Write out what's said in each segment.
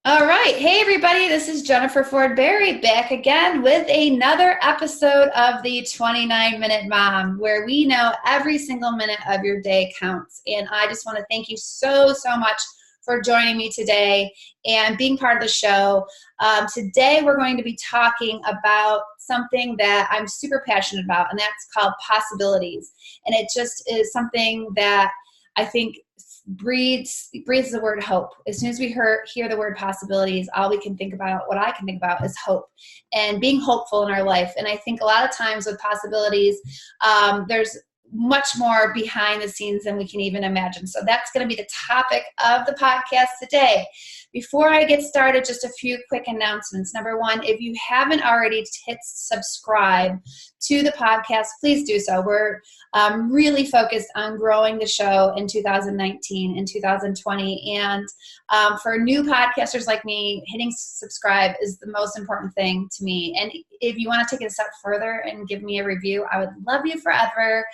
All right. Hey, everybody. This is Jennifer Ford Berry back again with another episode of the 29-Minute Mom, where we know every single minute of your day counts. And I just want to thank you so much for joining me today and being part of the show. Today, we're going to be talking about something that I'm super passionate about, and that's called possibilities. And it just is something that I think breathes the word hope. As soon as we hear the word possibilities, all we can think about, what I can think about, is hope and being hopeful in our life. And I think a lot of times with possibilities, there's much more behind the scenes than we can even imagine. So that's going to be the topic of the podcast today. Before I get started, just a few quick announcements. Number one, if you haven't already hit subscribe to the podcast, please do so. We're really focused on growing the show in 2019 and 2020. And for new podcasters like me, hitting subscribe is the most important thing to me. And if you want to take it a step further and give me a review, I would love you forever.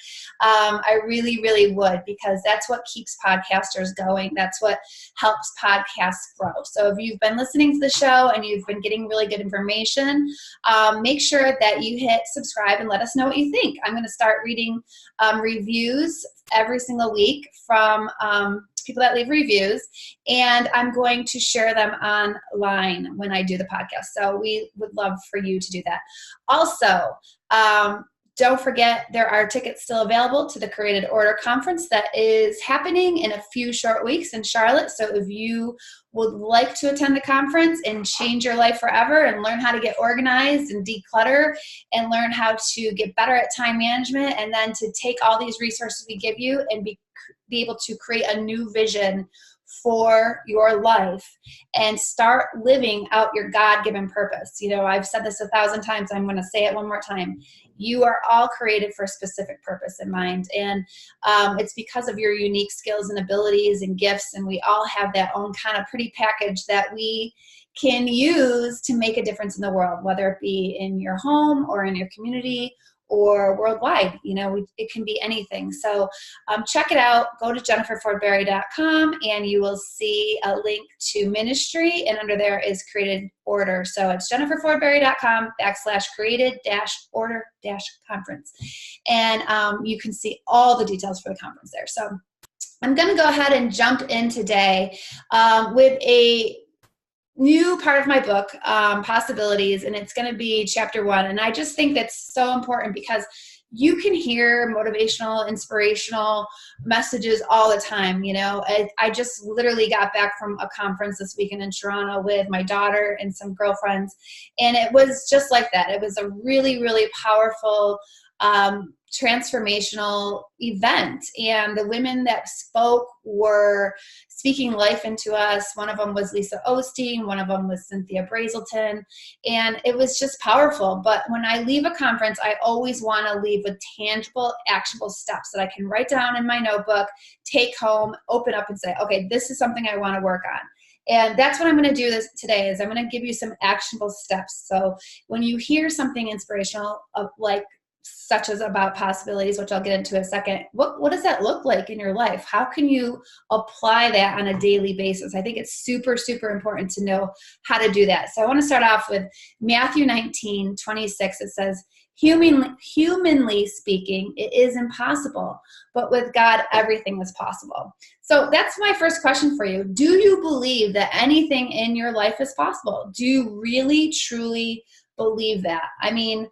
I really would, because that's what keeps podcasters going. That's what helps podcasts grow. So if you've been listening to the show and you've been getting really good information, make sure that you hit subscribe and let us know what you think. I'm going to start reading reviews every single week from people that leave reviews, and I'm going to share them online when I do the podcast. So we would love for you to do that. Also, don't forget, there are tickets still available to the Created Order Conference that is happening in a few short weeks in Charlotte. So if you would like to attend the conference and change your life forever and learn how to get organized and declutter and learn how to get better at time management, and then to take all these resources we give you and be able to create a new vision for your life and start living out your God-given purpose. You know, I've said this 1,000 times. I'm going to say it one more time. You are all created for a specific purpose in mind. And it's because of your unique skills and abilities and gifts. And we all have that own kind of pretty package that we can use to make a difference in the world, whether it be in your home or in your community or worldwide. You know, it can be anything. So check it out. Go to jenniferfordberry.com and you will see a link to ministry, and under there is Created Order. So it's jenniferfordberry.com/created-order-conference. And you can see all the details for the conference there. So I'm going to go ahead and jump in today with a new part of my book, Possibilities, and it's going to be chapter 1. And I just think that's so important because you can hear motivational, inspirational messages all the time. You know, I just literally got back from a conference this weekend in Toronto with my daughter and some girlfriends, and it was just like that. It was a really powerful, transformational event, and the women that spoke were speaking life into us. One of them was Lisa Osteen, one of them was Cynthia Brazelton, and it was just powerful. But when I leave a conference, I always want to leave with tangible, actionable steps that I can write down in my notebook, take home, open up and say, okay, this is something I want to work on. And that's what I'm going to do today is I'm going to give you some actionable steps. So when you hear something inspirational, such as about possibilities, which I'll get into in a second, what does that look like in your life? How can you apply that on a daily basis? I think it's super important to know how to do that. So I want to start off with Matthew 19:26. It says, humanly speaking, it is impossible, but with God, everything is possible. So that's my first question for you. Do you believe that anything in your life is possible? Do you really, truly believe that? I mean,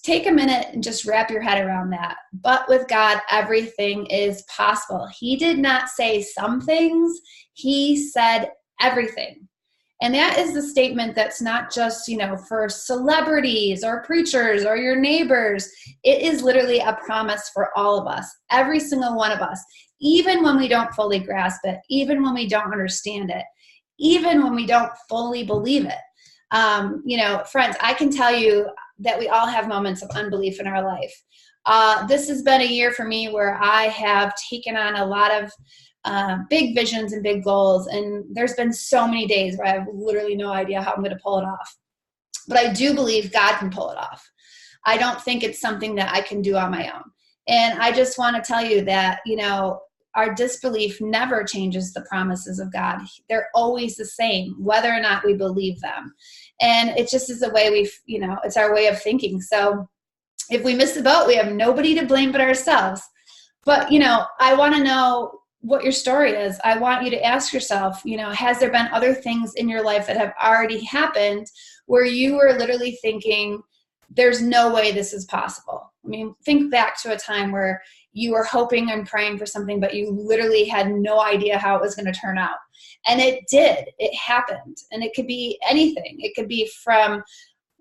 take a minute and just wrap your head around that. But with God, everything is possible. He did not say some things. He said everything. And that is the statement that's not just, for celebrities or preachers or your neighbors. It is literally a promise for all of us, every single one of us, even when we don't fully grasp it, even when we don't understand it, even when we don't fully believe it. Friends, I can tell you that we all have moments of unbelief in our life. This has been a year for me where I have taken on a lot of big visions and big goals, and there's been so many days where I have literally no idea how I'm going to pull it off. But I do believe God can pull it off. I don't think it's something that I can do on my own. And I just want to tell you that, our disbelief never changes the promises of God. They're always the same, whether or not we believe them. And it just is a way it's our way of thinking. So if we miss the boat, we have nobody to blame but ourselves. But, I want to know what your story is. I want you to ask yourself, has there been other things in your life that have already happened where you were literally thinking, there's no way this is possible? I mean, think back to a time where you were hoping and praying for something, but you literally had no idea how it was going to turn out. And it did. It happened. And it could be anything. It could be from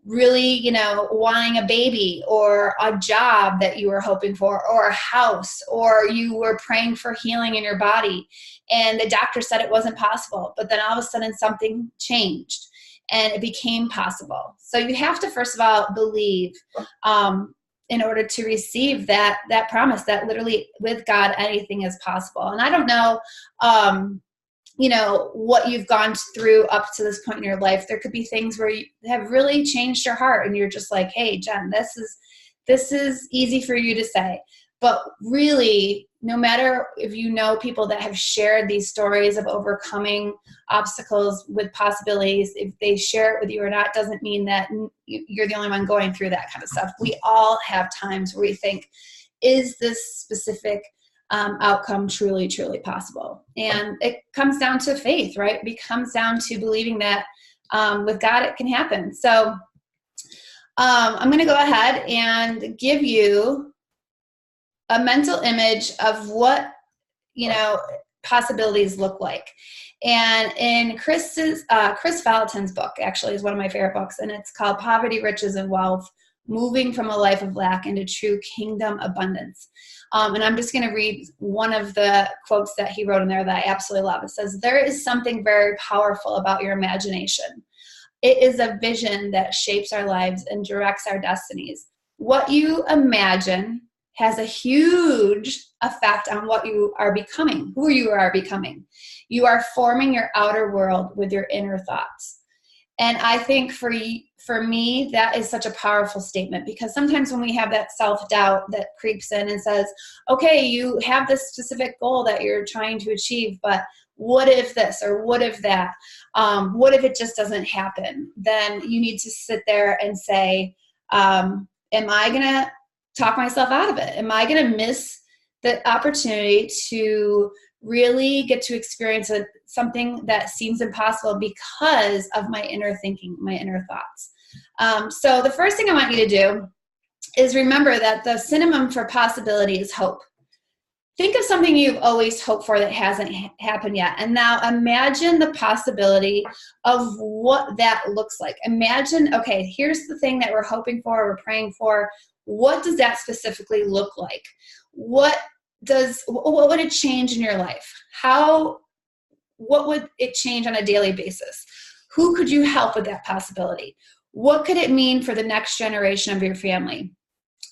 really, wanting a baby or a job that you were hoping for, or a house, or you were praying for healing in your body and the doctor said it wasn't possible, but then all of a sudden something changed and it became possible. So you have to, first of all, believe in order to receive that promise that literally with God, anything is possible. And I don't know, what you've gone through up to this point in your life. There could be things where you have really changed your heart and you're just like, hey, Jen, this is easy for you to say. But really, no matter if you know people that have shared these stories of overcoming obstacles with possibilities, if they share it with you or not, doesn't mean that you're the only one going through that kind of stuff. We all have times where we think, is this specific outcome truly, truly possible? And it comes down to faith, right? It comes down to believing that with God it can happen. So I'm going to go ahead and give you a mental image of what possibilities look like. And in Chris Vallotton's book, actually, is one of my favorite books, and it's called Poverty, Riches, and Wealth: Moving from a Life of Lack into True Kingdom Abundance. And I'm just going to read one of the quotes that he wrote in there that I absolutely love. It says, "There is something very powerful about your imagination. It is a vision that shapes our lives and directs our destinies. What you imagine has a huge effect on what you are becoming, who you are becoming. You are forming your outer world with your inner thoughts." And I think for me, that is such a powerful statement, because sometimes when we have that self-doubt that creeps in and says, okay, you have this specific goal that you're trying to achieve, but what if this or what if that? What if it just doesn't happen? Then you need to sit there and say, am I going to talk myself out of it? Am I going to miss the opportunity to really get to experience something that seems impossible because of my inner thinking, my inner thoughts? So the first thing I want you to do is remember that the synonym for possibility is hope. Think of something you've always hoped for that hasn't happened yet. And now imagine the possibility of what that looks like. Imagine, okay, here's the thing that we're hoping for, we're praying for. What does that specifically look like? What would it change in your life? What would it change on a daily basis? Who could you help with that possibility? What could it mean for the next generation of your family?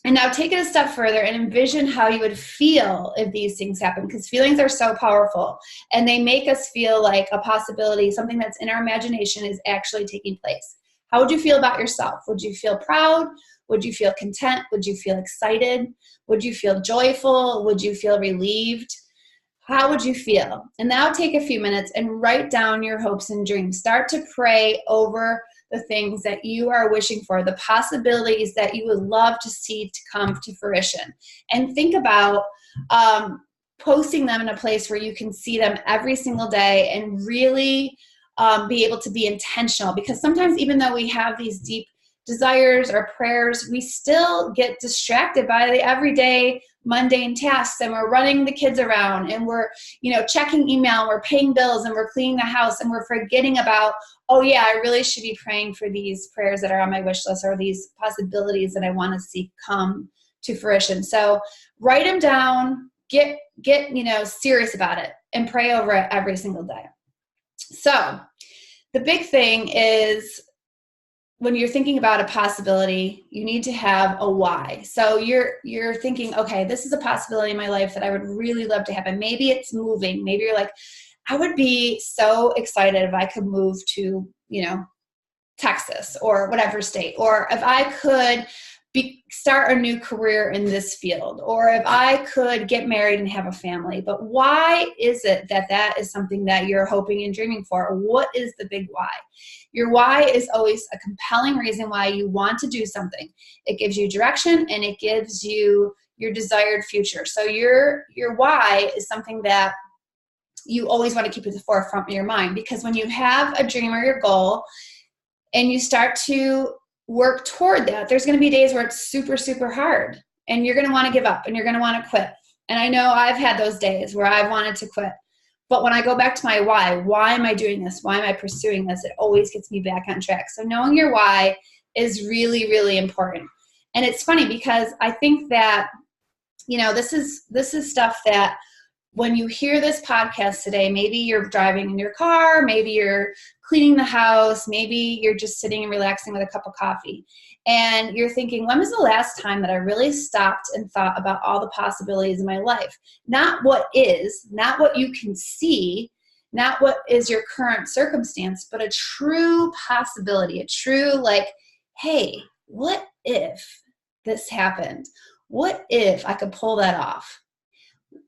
And now take it a step further and envision how you would feel if these things happen, because feelings are so powerful and they make us feel like a possibility, something that's in our imagination is actually taking place. How would you feel about yourself? Would you feel proud? Would you feel content? Would you feel excited? Would you feel joyful? Would you feel relieved? How would you feel? And now take a few minutes and write down your hopes and dreams. Start to pray over the things that you are wishing for, the possibilities that you would love to see to come to fruition. And think about posting them in a place where you can see them every single day and really be able to be intentional. Because sometimes even though we have these deep desires or prayers, we still get distracted by the everyday mundane tasks, and we're running the kids around, and we're checking email, and we're paying bills, and we're cleaning the house, and we're forgetting about, oh yeah, I really should be praying for these prayers that are on my wish list, or these possibilities that I want to see come to fruition. So write them down, get serious about it, and pray over it every single day. So the big thing is, when you're thinking about a possibility, you need to have a why. So you're thinking, okay, this is a possibility in my life that I would really love to happen. Maybe it's moving. Maybe you're like, I would be so excited if I could move to, Texas or whatever state, or if I could start a new career in this field, or if I could get married and have a family. But why is it that that is something that you're hoping and dreaming for? What is the big why? Your why is always a compelling reason why you want to do something. It gives you direction and it gives you your desired future. So your why is something that you always want to keep at the forefront of your mind, because when you have a dream or your goal and you start to work toward that, there's going to be days where it's super, super hard and you're going to want to give up and you're going to want to quit. And I know I've had those days where I've wanted to quit. But when I go back to my why am I doing this? Why am I pursuing this? It always gets me back on track. So knowing your why is really, really important. And it's funny because I think that, this is stuff that when you hear this podcast today, maybe you're driving in your car, maybe you're cleaning the house, maybe you're just sitting and relaxing with a cup of coffee. And you're thinking, when was the last time that I really stopped and thought about all the possibilities in my life? Not what is, not what you can see, not what is your current circumstance, but a true possibility, a true hey, what if this happened? What if I could pull that off?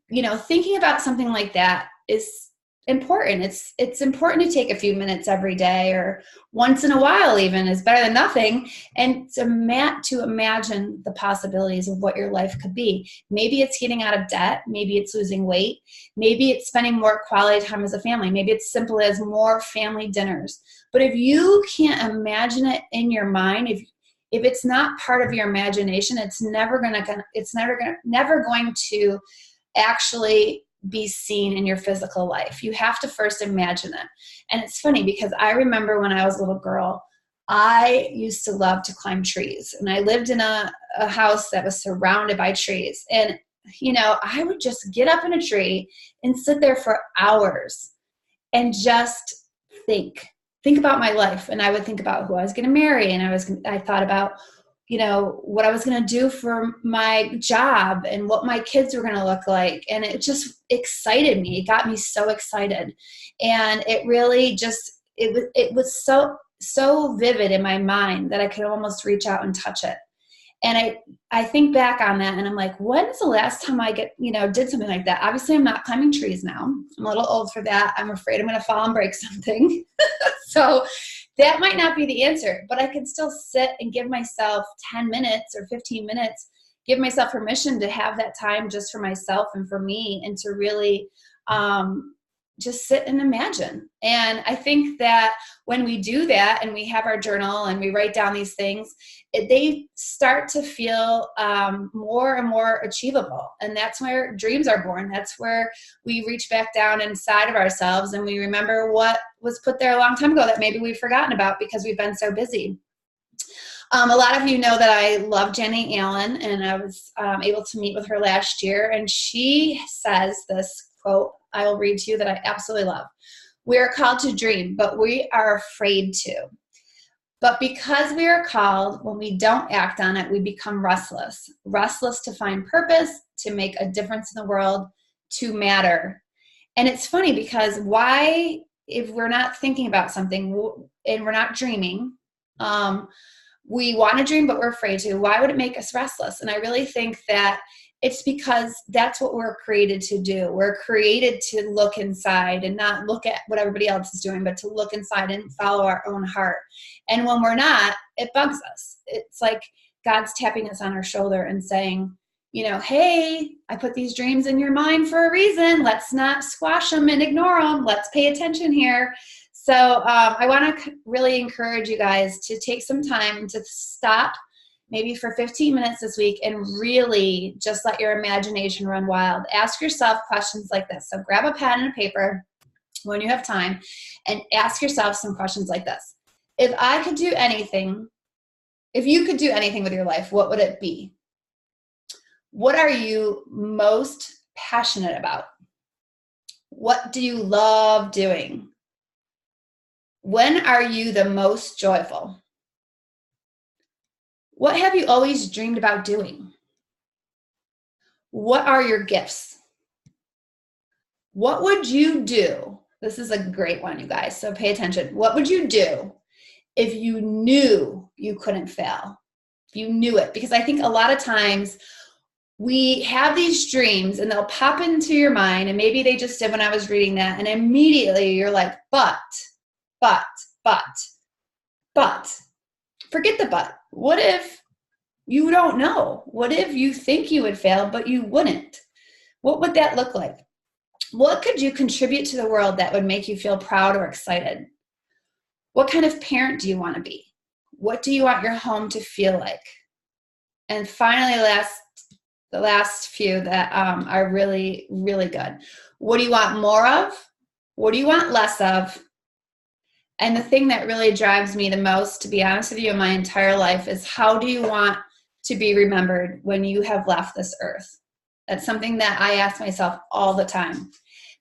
Thinking about something like that is important. It's important to take a few minutes every day, or once in a while even is better than nothing, and to imagine the possibilities of what your life could be. Maybe it's getting out of debt. Maybe it's losing weight. Maybe it's spending more quality time as a family. Maybe it's simple as more family dinners. But if you can't imagine it in your mind, if it's not part of your imagination, it's never going to actually be seen in your physical life. You have to first imagine it. And it's funny because I remember when I was a little girl, I used to love to climb trees. And I lived in a house that was surrounded by trees. And, I would just get up in a tree and sit there for hours and just think about my life. And I would think about who I was going to marry. And I thought about what I was going to do for my job and what my kids were going to look like. And it just excited me. It got me so excited. And it really it was so vivid in my mind that I could almost reach out and touch it. And I think back on that and I'm like, when's the last time I did something like that? Obviously I'm not climbing trees now. I'm a little old for that. I'm afraid I'm going to fall and break something. So that might not be the answer, but I can still sit and give myself 10 minutes or 15 minutes, give myself permission to have that time just for myself and for me, and to really just sit and imagine. And I think that when we do that and we have our journal and we write down these things, they start to feel more and more achievable. And that's where dreams are born. That's where we reach back down inside of ourselves and we remember what was put there a long time ago that maybe we've forgotten about because we've been so busy. A lot of you know that I love Jenny Allen, and I was able to meet with her last year. And she says this quote, I will read to you, that I absolutely love. We are called to dream, but we are afraid to. But because we are called, when we don't act on it, we become restless to find purpose, to make a difference in the world, to matter. And it's funny because why, if we're not thinking about something and we're not dreaming, we want to dream, but we're afraid to. Why would it make us restless? And I really think that it's because that's what we're created to do. We're created to look inside and not look at what everybody else is doing, but to look inside and follow our own heart. And when we're not, it bugs us. It's like God's tapping us on our shoulder and saying, hey, I put these dreams in your mind for a reason. Let's not squash them and ignore them. Let's pay attention here. So I want to really encourage you guys to take some time to stop maybe for 15 minutes this week and really just let your imagination run wild. Ask yourself questions like this. So grab a pen and a paper when you have time and ask yourself some questions like this. If you could do anything with your life, what would it be? What are you most passionate about? What do you love doing? When are you the most joyful? What have you always dreamed about doing? What are your gifts? What would you do? This is a great one, you guys, so pay attention. What would you do if you knew you couldn't fail? you knew it. Because I think a lot of times we have these dreams and they'll pop into your mind, and maybe they just did when I was reading that, and immediately you're like, but, forget the but. What if you don't know? What if you think you would fail, but you wouldn't? What would that look like? What could you contribute to the world that would make you feel proud or excited? What kind of parent do you want to be? What do you want your home to feel like? And finally, the last few that are really, really good. What do you want more of? What do you want less of? And the thing that really drives me the most, to be honest with you, in my entire life is, how do you want to be remembered when you have left this earth? That's something that I ask myself all the time.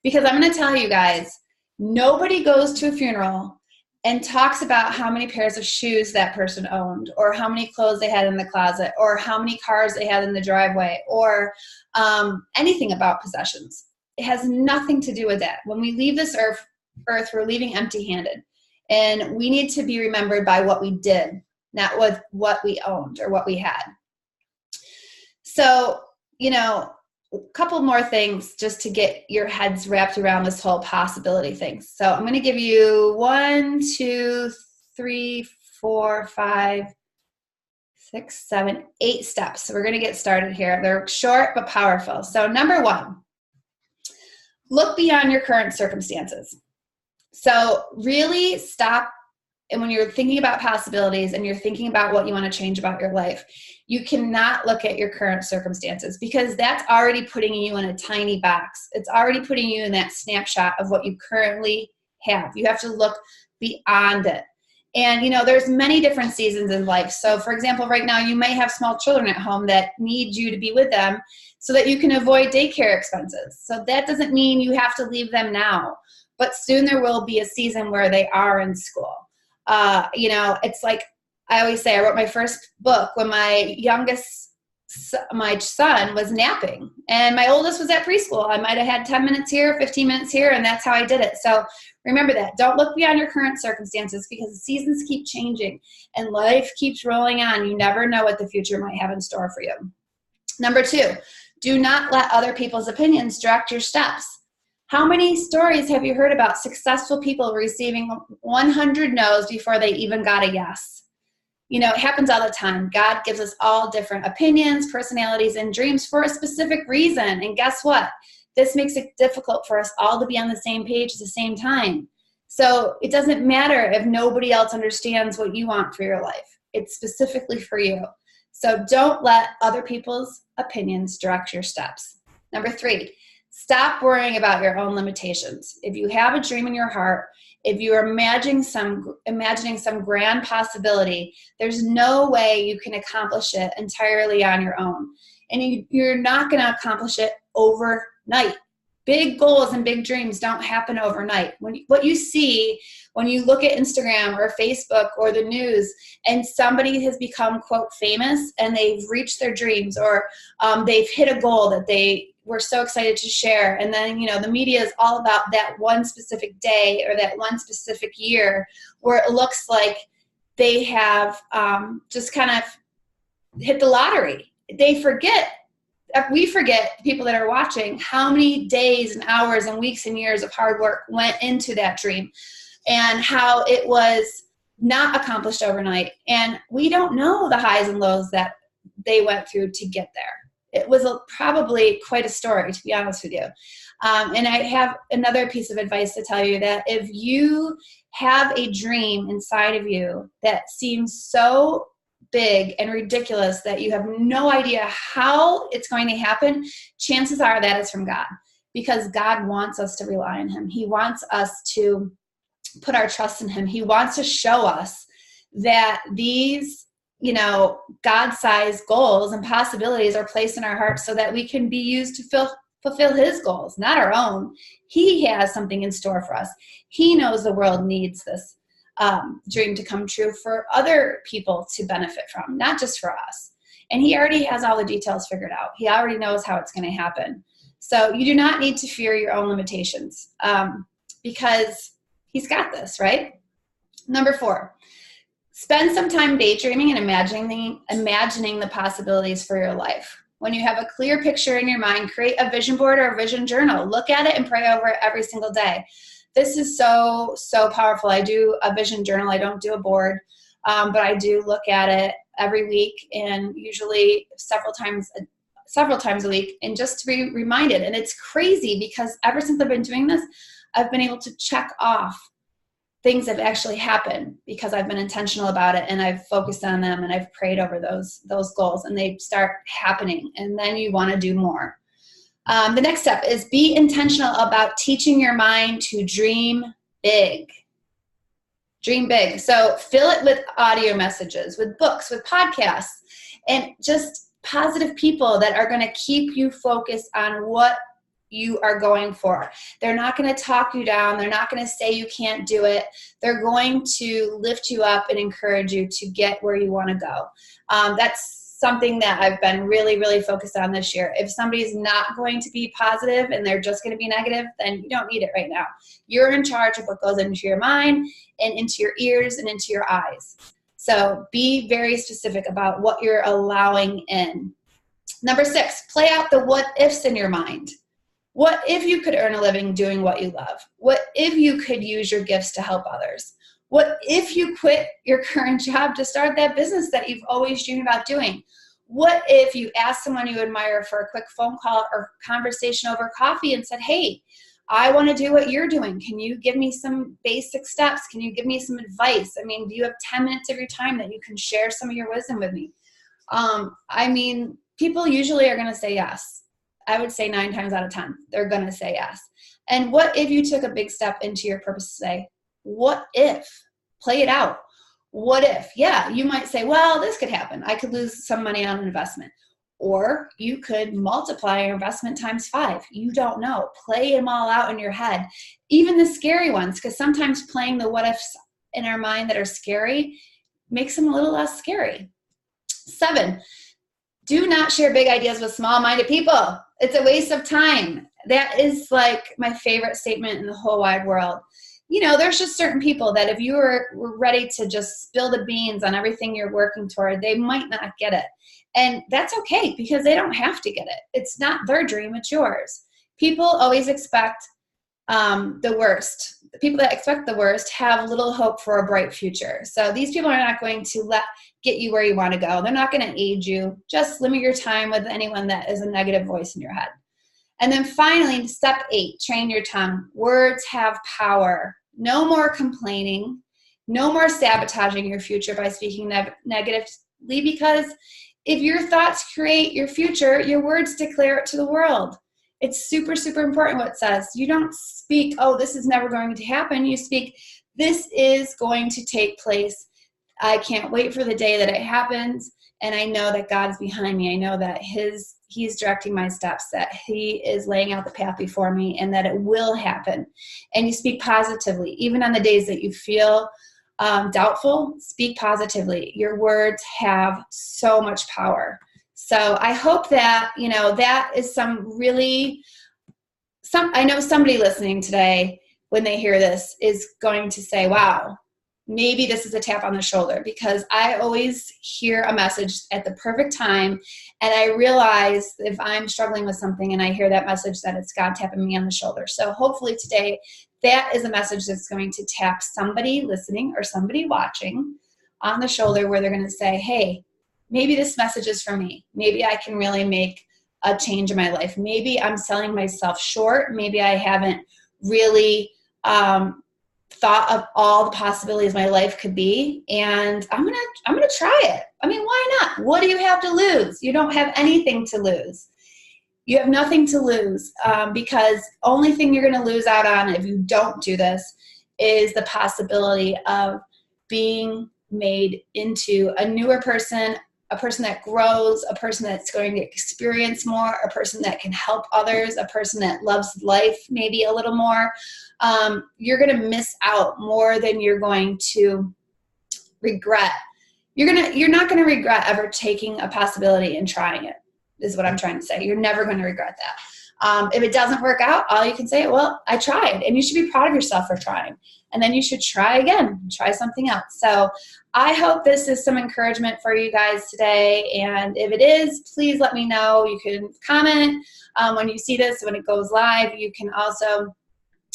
Because I'm going to tell you guys, nobody goes to a funeral and talks about how many pairs of shoes that person owned, or how many clothes they had in the closet, or how many cars they had in the driveway, or anything about possessions. It has nothing to do with that. When we leave this earth, we're leaving empty-handed. And we need to be remembered by what we did, not with what we owned or what we had. So, a couple more things just to get your heads wrapped around this whole possibility thing. So I'm going to give you 1, 2, 3, 4, 5, 6, 7, 8 steps. So we're going to get started here. They're short but powerful. So number 1, look beyond your current circumstances. So really stop. And when you're thinking about possibilities and you're thinking about what you want to change about your life, you cannot look at your current circumstances, because that's already putting you in a tiny box. It's already putting you in that snapshot of what you currently have. You have to look beyond it. And, there's many different seasons in life. So, for example, right now you may have small children at home that need you to be with them so that you can avoid daycare expenses. So that doesn't mean you have to leave them now. But soon there will be a season where they are in school. It's like I always say, I wrote my first book when my son was napping, and my oldest was at preschool. I might have had 10 minutes here, 15 minutes here, and that's how I did it. So remember that. Don't look beyond your current circumstances, because the seasons keep changing and life keeps rolling on. You never know what the future might have in store for you. Number 2, do not let other people's opinions direct your steps. How many stories have you heard about successful people receiving 100 no's before they even got a yes? It happens all the time. God gives us all different opinions, personalities, and dreams for a specific reason. And guess what? This makes it difficult for us all to be on the same page at the same time. So it doesn't matter if nobody else understands what you want for your life. It's specifically for you. So don't let other people's opinions direct your steps. Number 3, stop worrying about your own limitations. If you have a dream in your heart, if you are imagining some grand possibility, there's no way you can accomplish it entirely on your own. And you're not going to accomplish it overnight. Big goals and big dreams don't happen overnight. What you see when you look at Instagram or Facebook or the news, and somebody has become, quote, famous, and they've reached their dreams, or they've hit a goal that they were so excited to share. And then, the media is all about that one specific day or that one specific year where it looks like they have just kind of hit the lottery. We forget, people that are watching, how many days and hours and weeks and years of hard work went into that dream, and how it was not accomplished overnight. And we don't know the highs and lows that they went through to get there. It was probably quite a story, to be honest with you. And I have another piece of advice to tell you, that if you have a dream inside of you that seems so big and ridiculous that you have no idea how it's going to happen, chances are that is from God, because God wants us to rely on Him. He wants us to put our trust in Him. He wants to show us that these God-sized goals and possibilities are placed in our hearts so that we can be used to fulfill His goals, not our own. He has something in store for us. He knows the world needs this dream to come true for other people to benefit from, not just for us. And He already has all the details figured out. He already knows how it's going to happen. So you do not need to fear your own limitations, because He's got this, right? Number 4. Spend some time daydreaming and imagining the possibilities for your life. When you have a clear picture in your mind, create a vision board or a vision journal. Look at it and pray over it every single day. This is so, so powerful. I do a vision journal. I don't do a board, but I do look at it every week, and usually several times a week, and just to be reminded. And it's crazy because ever since I've been doing this, I've been able to check off things that have actually happened because I've been intentional about it, and I've focused on them, and I've prayed over those goals, and they start happening, and then you want to do more. The next step is be intentional about teaching your mind to dream big. Dream big. So fill it with audio messages, with books, with podcasts, and just positive people that are going to keep you focused on what you are going for. They're not going to talk you down. They're not going to say you can't do it. They're going to lift you up and encourage you to get where you want to go. That's something that I've been really, really focused on this year. If somebody's not going to be positive and they're just going to be negative, then you don't need it right now. You're in charge of what goes into your mind and into your ears and into your eyes. So be very specific about what you're allowing in. Number 6, play out the what ifs in your mind. What if you could earn a living doing what you love? What if you could use your gifts to help others? What if you quit your current job to start that business that you've always dreamed about doing? What if you asked someone you admire for a quick phone call or conversation over coffee and said, hey, I want to do what you're doing. Can you give me some basic steps? Can you give me some advice? I mean, do you have 10 minutes of your time that you can share some of your wisdom with me? People usually are going to say yes. I would say 9 times out of 10, they're going to say yes. And what if you took a big step into your purpose today? What if? Play it out. What if? Yeah, you might say, well, this could happen. I could lose some money on an investment. Or you could multiply your investment times 5. You don't know. Play them all out in your head. Even the scary ones, because sometimes playing the what ifs in our mind that are scary makes them a little less scary. 7, do not share big ideas with small-minded people. It's a waste of time. That is like my favorite statement in the whole wide world. You know, there's just certain people that if you were ready to just spill the beans on everything you're working toward, they might not get it. And that's okay because they don't have to get it. It's not their dream, it's yours. People always expect the worst. The people that expect the worst have little hope for a bright future. So these people are not going to get you where you want to go. They're not going to aid you. Just limit your time with anyone that is a negative voice in your head. And then finally, step 8, train your tongue. Words have power. No more complaining. No more sabotaging your future by speaking negatively, because if your thoughts create your future, your words declare it to the world. It's super, super important what it says. You don't speak, oh, this is never going to happen. You speak, this is going to take place. I can't wait for the day that it happens. And I know that God's behind me. I know that He's directing my steps, that He is laying out the path before me, and that it will happen. And you speak positively. Even on the days that you feel doubtful, speak positively. Your words have so much power. So I hope that, that is I know somebody listening today, when they hear this, is going to say, wow, maybe this is a tap on the shoulder, because I always hear a message at the perfect time. And I realize if I'm struggling with something and I hear that message, that it's God tapping me on the shoulder. So hopefully today, that is a message that's going to tap somebody listening or somebody watching on the shoulder, where they're going to say, hey, maybe this message is for me. Maybe I can really make a change in my life. Maybe I'm selling myself short. Maybe I haven't really thought of all the possibilities my life could be, and I'm gonna try it. I mean, why not? What do you have to lose? You don't have anything to lose. You have nothing to lose, because only thing you're going to lose out on if you don't do this is the possibility of being made into a newer person, a person that grows, a person that's going to experience more, a person that can help others, a person that loves life maybe a little more. You're going to miss out more than you're going to regret. You're not going to regret ever taking a possibility and trying it, is what I'm trying to say. You're never going to regret that. If it doesn't work out, all you can say, well, I tried, and you should be proud of yourself for trying. And then you should try again, try something else. So I hope this is some encouragement for you guys today. And if it is, please let me know. You can comment when you see this, when it goes live. You can also,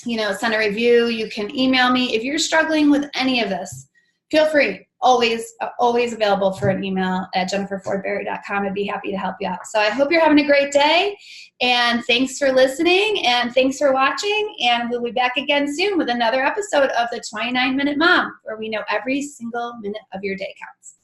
send a review. You can email me. If you're struggling with any of this, feel free. Always available for an email at jenniferfordberry.com. I'd be happy to help you out. So I hope you're having a great day, and thanks for listening, and thanks for watching, and we'll be back again soon with another episode of the 29 Minute Mom, where we know every single minute of your day counts.